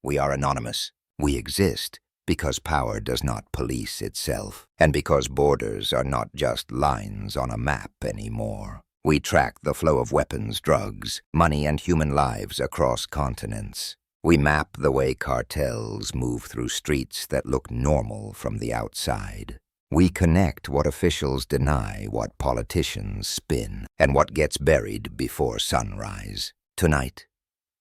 We are anonymous. We exist because power does not police itself, and because borders are not just lines on a map anymore. We track the flow of weapons, drugs, money, and human lives across continents. We map the way cartels move through streets that look normal from the outside. We connect what officials deny, what politicians spin, and what gets buried before sunrise. Tonight,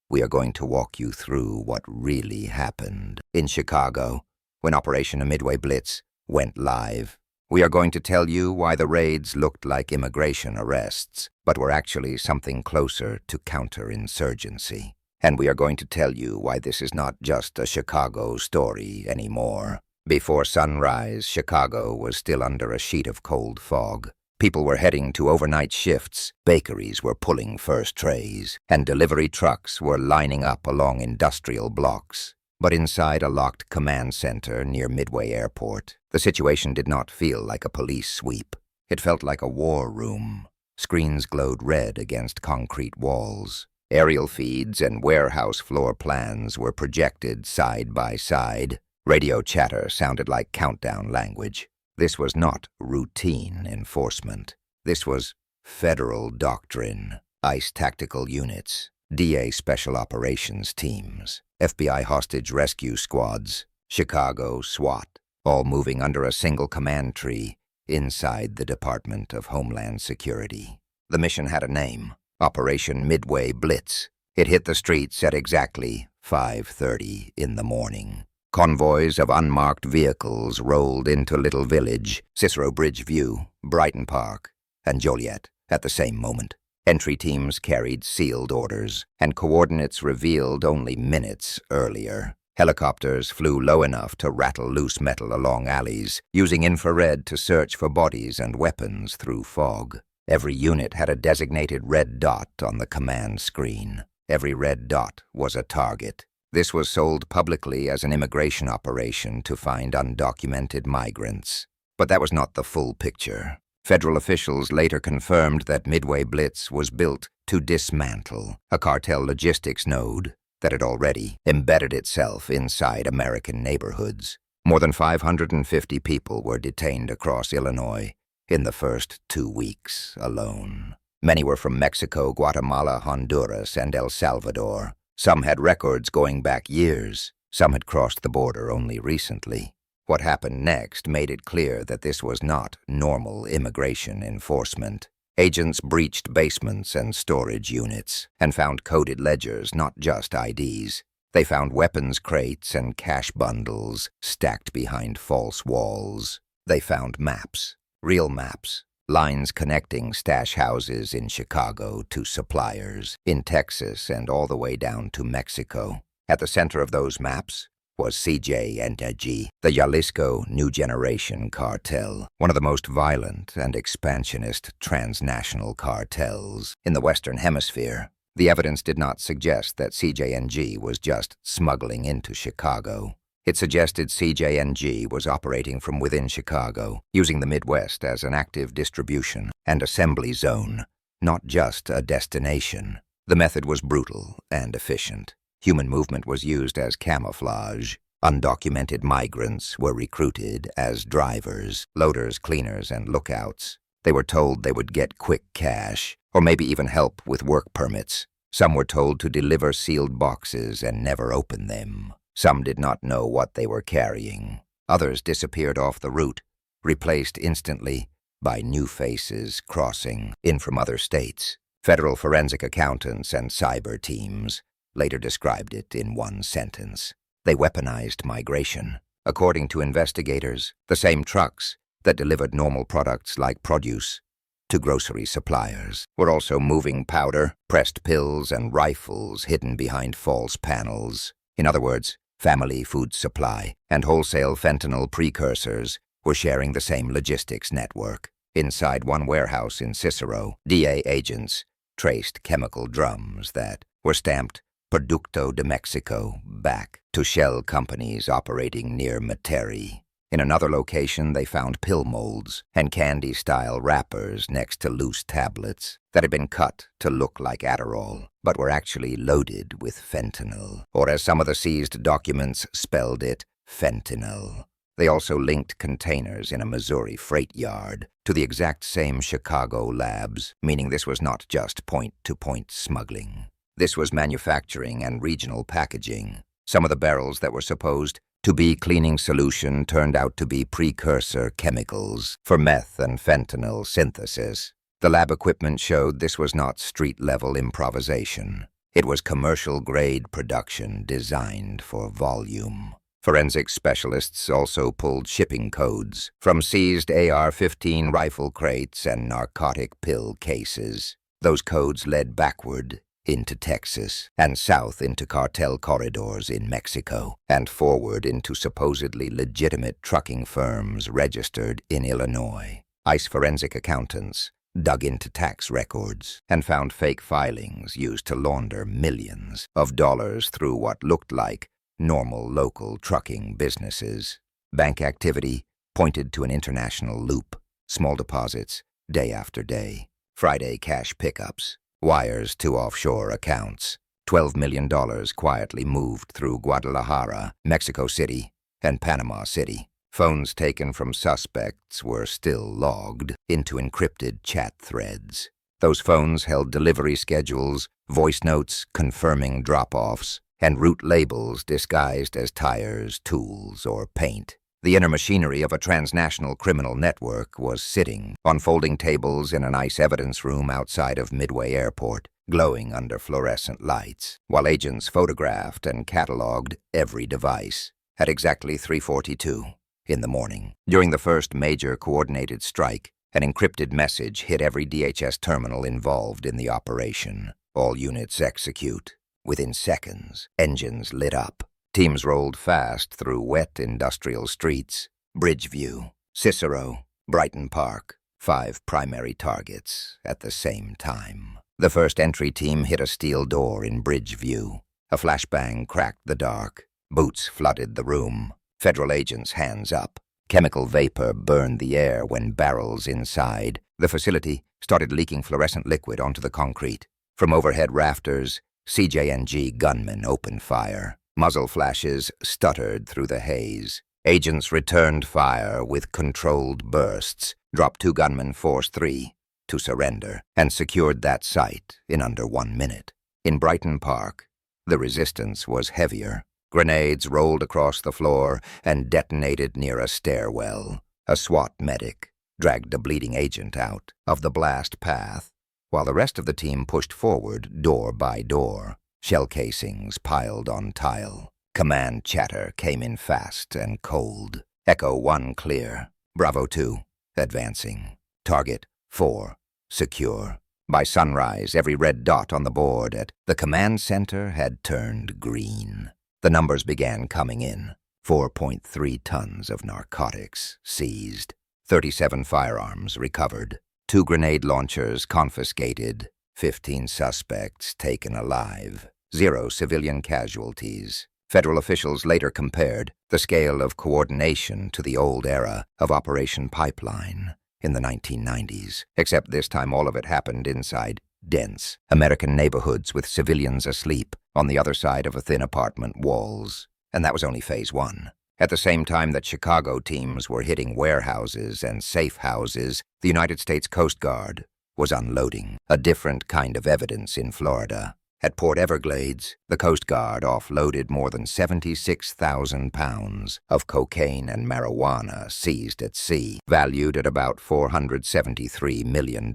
we are going to walk you through what really happened in Chicago when Operation Midway Blitz went live. We are going to tell you why the raids looked like immigration arrests, but were actually something closer to counterinsurgency. And we are going to tell you why this is not just a Chicago story anymore. Before sunrise, Chicago was still under a sheet of cold fog. People were heading to overnight shifts, bakeries were pulling first trays, and delivery trucks were lining up along industrial blocks. But inside a locked command center near Midway Airport, the situation did not feel like a police sweep. It felt like a war room. Screens glowed red against concrete walls. Aerial feeds and warehouse floor plans were projected side by side. Radio chatter sounded like countdown language. This was not routine enforcement. This was federal doctrine. ICE tactical units, DA special operations teams, FBI hostage rescue squads, Chicago SWAT, all moving under a single command tree inside the Department of Homeland Security. The mission had a name, Operation Midway Blitz. It hit the streets at exactly 5:30 in the morning. Convoys of unmarked vehicles rolled into Little Village, Cicero Bridge View, Brighton Park, and Joliet at the same moment. Entry teams carried sealed orders, and coordinates revealed only minutes earlier. Helicopters flew low enough to rattle loose metal along alleys, using infrared to search for bodies and weapons through fog. Every unit had a designated red dot on the command screen. Every red dot was a target. This was sold publicly as an immigration operation to find undocumented migrants. But that was not the full picture. Federal officials later confirmed that Midway Blitz was built to dismantle a cartel logistics node that had already embedded itself inside American neighborhoods. More than 550 people were detained across Illinois in the first 2 weeks alone. Many were from Mexico, Guatemala, Honduras, and El Salvador. Some had records going back years. Some had crossed the border only recently. What happened next made it clear that this was not normal immigration enforcement. Agents breached basements and storage units and found coded ledgers, not just IDs. They found weapons crates and cash bundles stacked behind false walls. They found maps, real maps, lines connecting stash houses in Chicago to suppliers in Texas and all the way down to Mexico. At the center of those maps was CJNG, the Jalisco New Generation Cartel, one of the most violent and expansionist transnational cartels in the Western Hemisphere. The evidence did not suggest that CJNG was just smuggling into Chicago. It suggested CJNG was operating from within Chicago, using the Midwest as an active distribution and assembly zone, not just a destination. The method was brutal and efficient. Human movement was used as camouflage. Undocumented migrants were recruited as drivers, loaders, cleaners, and lookouts. They were told they would get quick cash, or maybe even help with work permits. Some were told to deliver sealed boxes and never open them. Some did not know what they were carrying. Others disappeared off the route, replaced instantly by new faces crossing in from other states. Federal forensic accountants and cyber teams later described it in one sentence. They weaponized migration. According to investigators, the same trucks that delivered normal products like produce to grocery suppliers were also moving powder, pressed pills, and rifles hidden behind false panels. In other words, family food supply and wholesale fentanyl precursors were sharing the same logistics network. Inside one warehouse in Cicero, DA agents traced chemical drums that were stamped Producto de Mexico back to shell companies operating near Metairie. In another location, they found pill molds and candy-style wrappers next to loose tablets that had been cut to look like Adderall, but were actually loaded with fentanyl, or as some of the seized documents spelled it, fentanyl. They also linked containers in a Missouri freight yard to the exact same Chicago labs, meaning this was not just point-to-point smuggling. This was manufacturing and regional packaging. Some of the barrels that were supposed to be cleaning solution turned out to be precursor chemicals for meth and fentanyl synthesis. The lab equipment showed this was not street-level improvisation. It was commercial-grade production designed for volume. Forensic specialists also pulled shipping codes from seized AR-15 rifle crates and narcotic pill cases. Those codes led backward into Texas, and south into cartel corridors in Mexico, and forward into supposedly legitimate trucking firms registered in Illinois. ICE forensic accountants dug into tax records and found fake filings used to launder millions of dollars through what looked like normal local trucking businesses. Bank activity pointed to an international loop, small deposits day after day, Friday cash pickups, wires to offshore accounts. $12 million quietly moved through Guadalajara, Mexico City, and Panama City. Phones taken from suspects were still logged into encrypted chat threads. Those phones held delivery schedules, voice notes confirming drop-offs, and route labels disguised as tires, tools, or paint. The inner machinery of a transnational criminal network was sitting on folding tables in an ICE evidence room outside of Midway Airport, glowing under fluorescent lights, while agents photographed and cataloged every device. At exactly 3:42 in the morning, during the first major coordinated strike, an encrypted message hit every DHS terminal involved in the operation. All units execute. Within seconds, engines lit up. Teams rolled fast through wet industrial streets. Bridgeview, Cicero, Brighton Park, 5 primary targets at the same time. The first entry team hit a steel door in Bridgeview. A flashbang cracked the dark. Boots flooded the room. Federal agents hands up. Chemical vapor burned the air when barrels inside the facility started leaking fluorescent liquid onto the concrete. From overhead rafters, CJ&G gunmen opened fire. Muzzle flashes stuttered through the haze. Agents returned fire with controlled bursts, dropped 2 gunmen, forced 3 to surrender, and secured that site in under 1 minute. In Brighton Park, the resistance was heavier. Grenades rolled across the floor and detonated near a stairwell. A SWAT medic dragged a bleeding agent out of the blast path, while the rest of the team pushed forward door by door. Shell casings piled on tile. Command chatter came in fast and cold. Echo 1 clear. Bravo 2 advancing. Target 4 secure. By sunrise, every red dot on the board at the command center had turned green. The numbers began coming in. 4.3 tons of narcotics seized. 37 firearms recovered. 2 grenade launchers confiscated. 15 suspects taken alive. 0 civilian casualties. Federal officials later compared the scale of coordination to the old era of Operation Pipeline in the 1990s, except this time all of it happened inside dense American neighborhoods with civilians asleep on the other side of a thin apartment walls. And that was only phase 1. At the same time that Chicago teams were hitting warehouses and safe houses, the United States Coast Guard was unloading a different kind of evidence in Florida. At Port Everglades, the Coast Guard offloaded more than 76,000 pounds of cocaine and marijuana seized at sea, valued at about $473 million.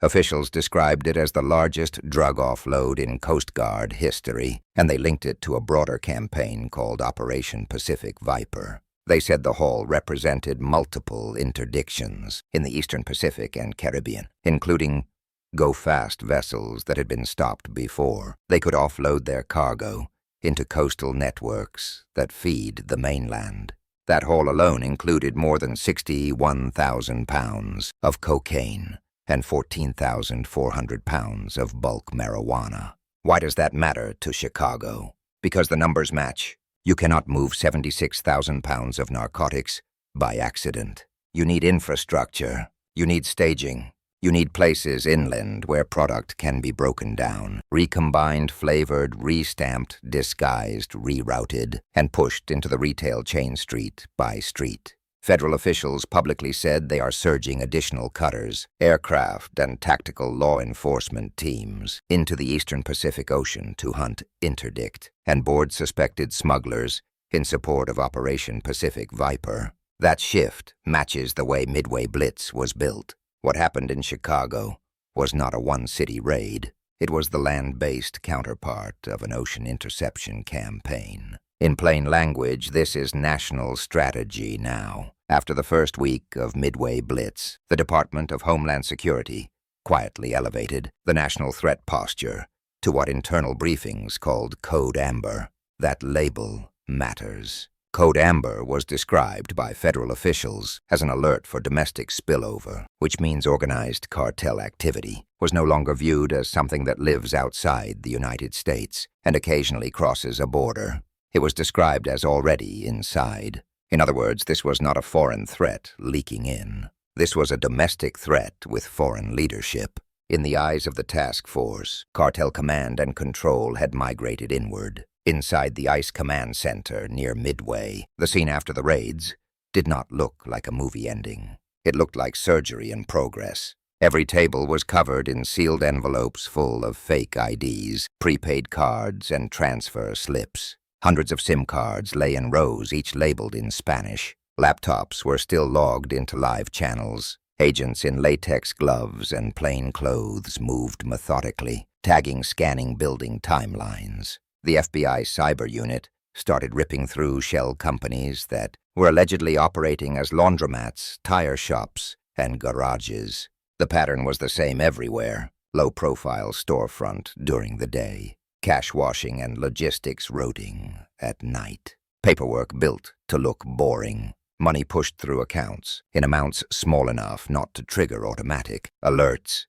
Officials described it as the largest drug offload in Coast Guard history, and they linked it to a broader campaign called Operation Pacific Viper. They said the haul represented multiple interdictions in the Eastern Pacific and Caribbean, including go-fast vessels that had been stopped before. They could offload their cargo into coastal networks that feed the mainland. That haul alone included more than 61,000 pounds of cocaine and 14,400 pounds of bulk marijuana. Why does that matter to Chicago? Because the numbers match You cannot move 76,000 pounds of narcotics by accident. You need infrastructure. You need staging. You need places inland where product can be broken down, recombined, flavored, restamped, disguised, rerouted, and pushed into the retail chain street by street. Federal officials publicly said they are surging additional cutters, aircraft, and tactical law enforcement teams into the eastern Pacific Ocean to hunt interdict and board suspected smugglers in support of Operation Pacific Viper. That shift matches the way Midway Blitz was built. What happened in Chicago was not a one-city raid. It was the land-based counterpart of an ocean interception campaign. In plain language, this is national strategy now. After the first week of Midway Blitz, the Department of Homeland Security quietly elevated the national threat posture to what internal briefings called Code Amber. That label matters. Code Amber was described by federal officials as an alert for domestic spillover, which means organized cartel activity was no longer viewed as something that lives outside the United States and occasionally crosses a border. It was described as already inside. In other words, this was not a foreign threat leaking in. This was a domestic threat with foreign leadership. In the eyes of the task force, cartel command and control had migrated inward. Inside the ICE command center near Midway, the scene after the raids did not look like a movie ending. It looked like surgery in progress. Every table was covered in sealed envelopes full of fake IDs, prepaid cards, and transfer slips. Hundreds of SIM cards lay in rows, each labeled in Spanish. Laptops were still logged into live channels. Agents in latex gloves and plain clothes moved methodically, tagging, scanning building timelines. The FBI cyber unit started ripping through shell companies that were allegedly operating as laundromats, tire shops, and garages. The pattern was the same everywhere: low-profile storefront during the day, cash washing and logistics routing at night, paperwork built to look boring, money pushed through accounts in amounts small enough not to trigger automatic alerts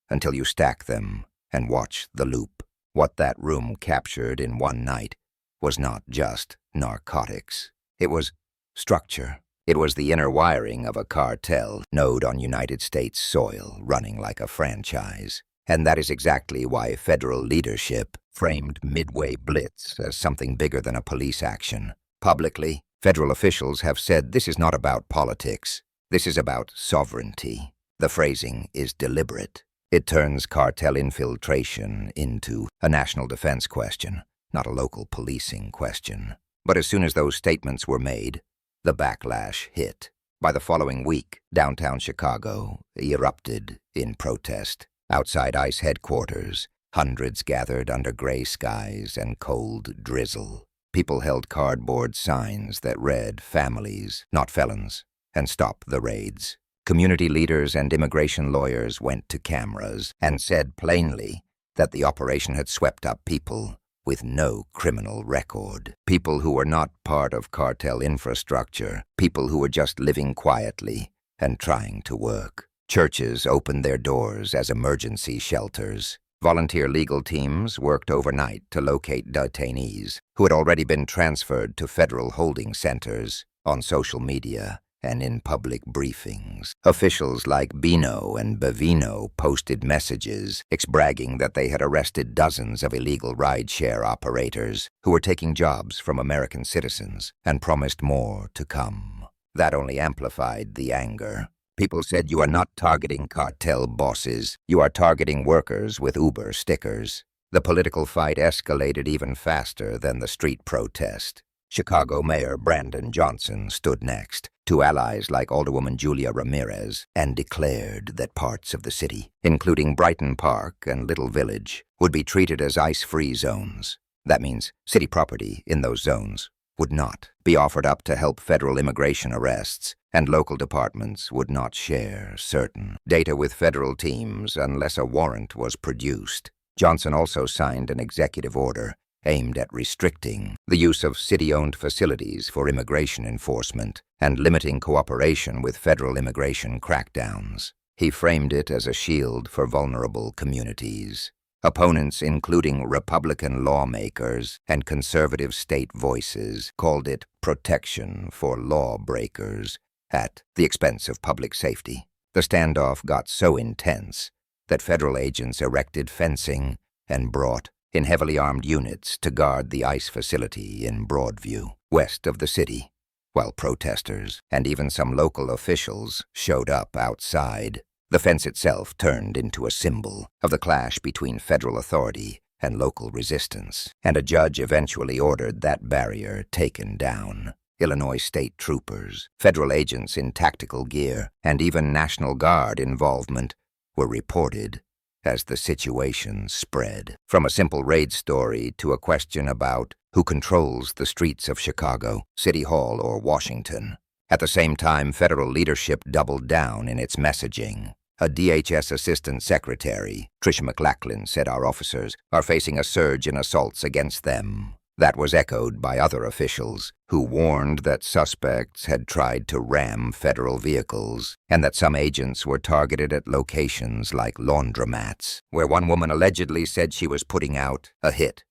until you stack them and watch the loop. What that room captured in one night was not just narcotics. It was structure. It was the inner wiring of a cartel node on United States soil, running like a franchise. And that is exactly why federal leadership framed Midway Blitz as something bigger than a police action. Publicly, federal officials have said this is not about politics. This is about sovereignty. The phrasing is deliberate. It turns cartel infiltration into a national defense question, not a local policing question. But as soon as those statements were made, the backlash hit. By the following week, downtown Chicago erupted in protest. Outside ICE headquarters, hundreds gathered under gray skies and cold drizzle. People held cardboard signs that read "Families, not felons," and "Stop the raids." Community leaders and immigration lawyers went to cameras and said plainly that the operation had swept up people with no criminal record, people who were not part of cartel infrastructure, people who were just living quietly and trying to work. Churches opened their doors as emergency shelters. Volunteer legal teams worked overnight to locate detainees who had already been transferred to federal holding centers. On social media and in public briefings, officials like Bino and Bavino posted messages bragging that they had arrested dozens of illegal rideshare operators who were taking jobs from American citizens and promised more to come. That only amplified the anger. People said, "You are not targeting cartel bosses. You are targeting workers with Uber stickers." The political fight escalated even faster than the street protest. Chicago Mayor Brandon Johnson stood next to allies like Alderwoman Julia Ramirez and declared that parts of the city, including Brighton Park and Little Village, would be treated as ICE-free zones. That means city property in those zones would not be offered up to help federal immigration arrests, and local departments would not share certain data with federal teams unless a warrant was produced. Johnson also signed an executive order aimed at restricting the use of city-owned facilities for immigration enforcement and limiting cooperation with federal immigration crackdowns. He framed it as a shield for vulnerable communities. Opponents, including Republican lawmakers and conservative state voices, called it protection for lawbreakers at the expense of public safety. The standoff got so intense that federal agents erected fencing and brought in heavily armed units to guard the ICE facility in Broadview, west of the city, while protesters and even some local officials showed up outside. The fence itself turned into a symbol of the clash between federal authority and local resistance, and a judge eventually ordered that barrier taken down. Illinois state troopers, federal agents in tactical gear, and even National Guard involvement were reported as the situation spread. From a simple raid story to a question about who controls the streets of Chicago, City Hall, or Washington. At the same time, federal leadership doubled down in its messaging. A DHS Assistant Secretary, Tricia McLachlan, said our officers are facing a surge in assaults against them. That was echoed by other officials, who warned that suspects had tried to ram federal vehicles and that some agents were targeted at locations like laundromats, where one woman allegedly said she was putting out a hit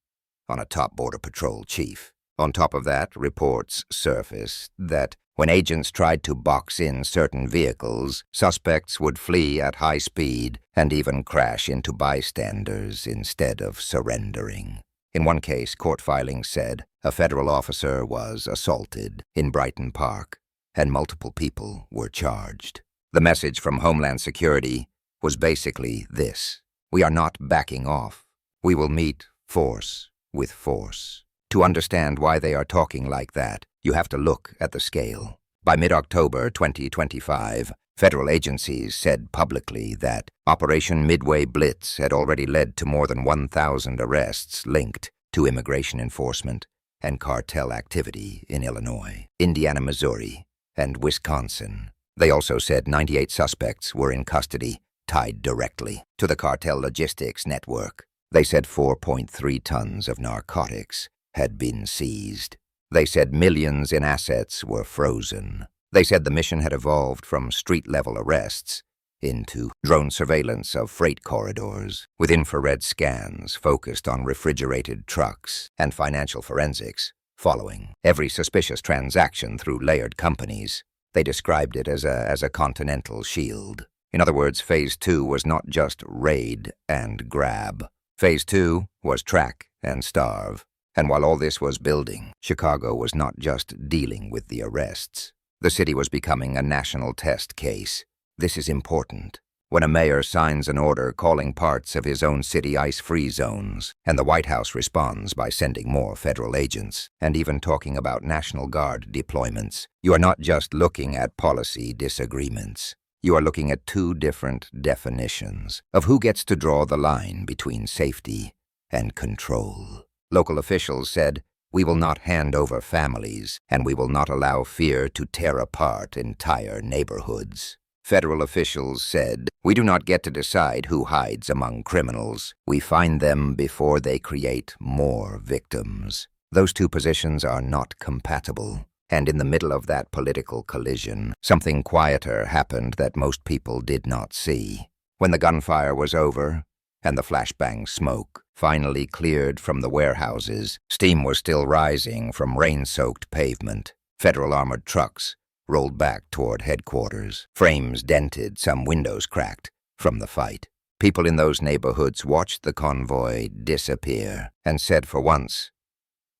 on a top Border Patrol chief. On top of that, reports surfaced that when agents tried to box in certain vehicles, suspects would flee at high speed and even crash into bystanders instead of surrendering. In one case, court filings said a federal officer was assaulted in Brighton Park, and multiple people were charged. The message from Homeland Security was basically this: we are not backing off. We will meet force with force. To understand why they are talking like that, you have to look at the scale. By mid-October 2025, federal agencies said publicly that Operation Midway Blitz had already led to more than 1,000 arrests linked to immigration enforcement and cartel activity in Illinois, Indiana, Missouri, and Wisconsin. They also said 98 suspects were in custody, tied directly to the cartel logistics network. They said 4.3 tons of narcotics had been seized. They said millions in assets were frozen. They said the mission had evolved from street-level arrests into drone surveillance of freight corridors, with infrared scans focused on refrigerated trucks and financial forensics following every suspicious transaction through layered companies. They described it as a continental shield. In other words, Phase 2 was not just raid and grab. Phase 2 was track and starve. And while all this was building, Chicago was not just dealing with the arrests. The city was becoming a national test case. This is important. When a mayor signs an order calling parts of his own city ice-free zones, and the White House responds by sending more federal agents, and even talking about National Guard deployments, you are not just looking at policy disagreements. You are looking at two different definitions of who gets to draw the line between safety and control. Local officials said, "We will not hand over families, and we will not allow fear to tear apart entire neighborhoods." Federal officials said, "We do not get to decide who hides among criminals. We find them before they create more victims." Those two positions are not compatible. And in the middle of that political collision, something quieter happened that most people did not see. When the gunfire was over, and the flashbang smoke finally cleared from the warehouses, steam was still rising from rain-soaked pavement. Federal armored trucks rolled back toward headquarters, frames dented, some windows cracked from the fight. People in those neighborhoods watched the convoy disappear and said for once,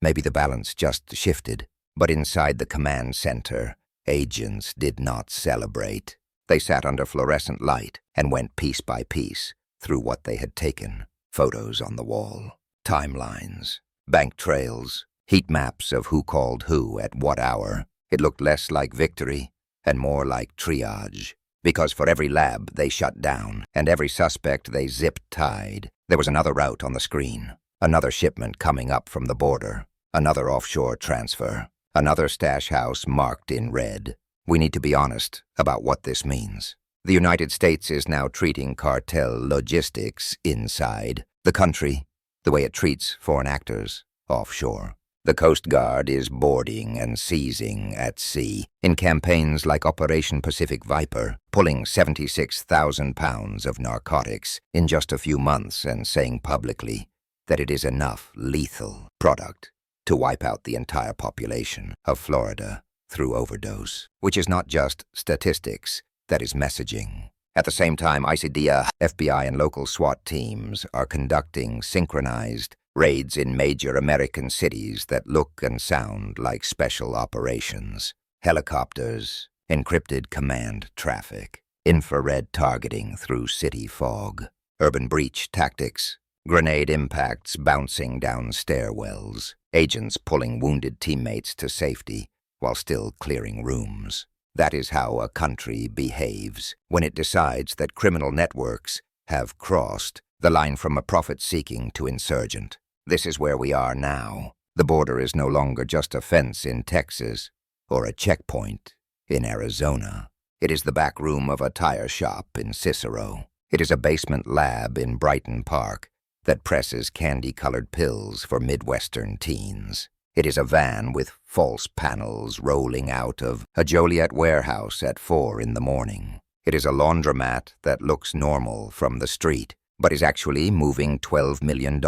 maybe the balance just shifted. But inside the command center, agents did not celebrate. They sat under fluorescent light and went piece by piece through what they had taken. Photos on the wall, timelines, bank trails, heat maps of who called who at what hour. It looked less like victory and more like triage, because for every lab they shut down and every suspect they zip-tied, there was another route on the screen, another shipment coming up from the border, another offshore transfer, another stash house marked in red. We need to be honest about what this means. The United States is now treating cartel logistics inside the country the way it treats foreign actors offshore. The Coast Guard is boarding and seizing at sea in campaigns like Operation Pacific Viper, pulling 76,000 pounds of narcotics in just a few months and saying publicly that it is enough lethal product to wipe out the entire population of Florida through overdose, which is not just statistics, that is messaging. At the same time, ICDA, FBI, and local SWAT teams are conducting synchronized raids in major American cities that look and sound like special operations. Helicopters, encrypted command traffic, infrared targeting through city fog, urban breach tactics, grenade impacts bouncing down stairwells, agents pulling wounded teammates to safety while still clearing rooms. That is how a country behaves when it decides that criminal networks have crossed the line from a profit-seeking to insurgent. This is where we are now. The border is no longer just a fence in Texas or a checkpoint in Arizona. It is the back room of a tire shop in Cicero. It is a basement lab in Brighton Park that presses candy-colored pills for Midwestern teens. It is a van with false panels rolling out of a Joliet warehouse at 4 in the morning. It is a laundromat that looks normal from the street, but is actually moving $12 million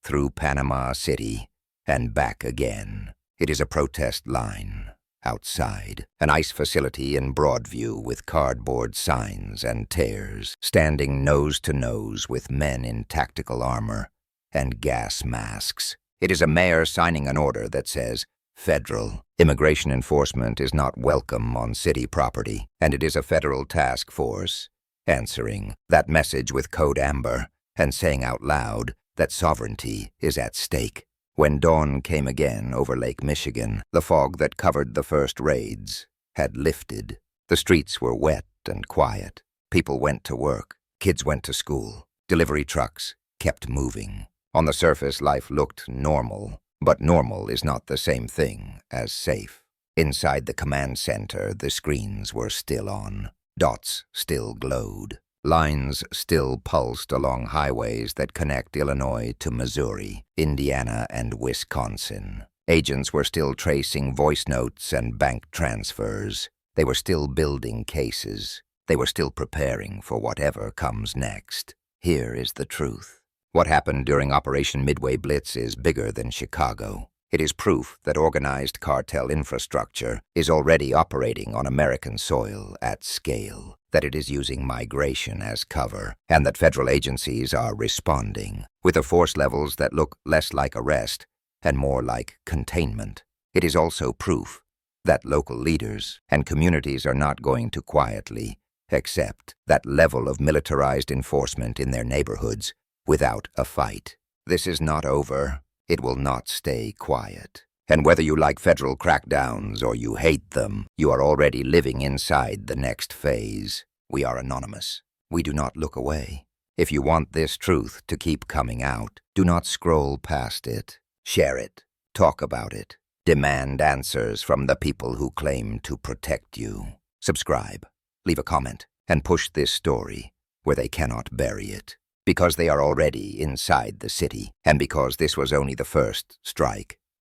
through Panama City and back again. It is a protest line outside, an ICE facility in Broadview with cardboard signs and tears, standing nose to nose with men in tactical armor and gas masks. It is a mayor signing an order that says, "Federal immigration enforcement is not welcome on city property," and it is a federal task force answering that message with code amber and saying out loud that sovereignty is at stake. When dawn came again over Lake Michigan, the fog that covered the first raids had lifted. The streets were wet and quiet. People went to work. Kids went to school. Delivery trucks kept moving. On the surface, life looked normal, but normal is not the same thing as safe. Inside the command center, the screens were still on. Dots still glowed. Lines still pulsed along highways that connect Illinois to Missouri, Indiana, and Wisconsin. Agents were still tracing voice notes and bank transfers. They were still building cases. They were still preparing for whatever comes next. Here is the truth. What happened during Operation Midway Blitz is bigger than Chicago. It is proof that organized cartel infrastructure is already operating on American soil at scale, that it is using migration as cover, and that federal agencies are responding with the force levels that look less like arrest and more like containment. It is also proof that local leaders and communities are not going to quietly accept that level of militarized enforcement in their neighborhoods without a fight. This is not over. It will not stay quiet. And whether you like federal crackdowns or you hate them, you are already living inside the next phase. We are anonymous. We do not look away. If you want this truth to keep coming out, do not scroll past it. Share it. Talk about it. Demand answers from the people who claim to protect you. Subscribe, leave a comment, and push this story where they cannot bury it. Because they are already inside the city, and because this was only the first strike.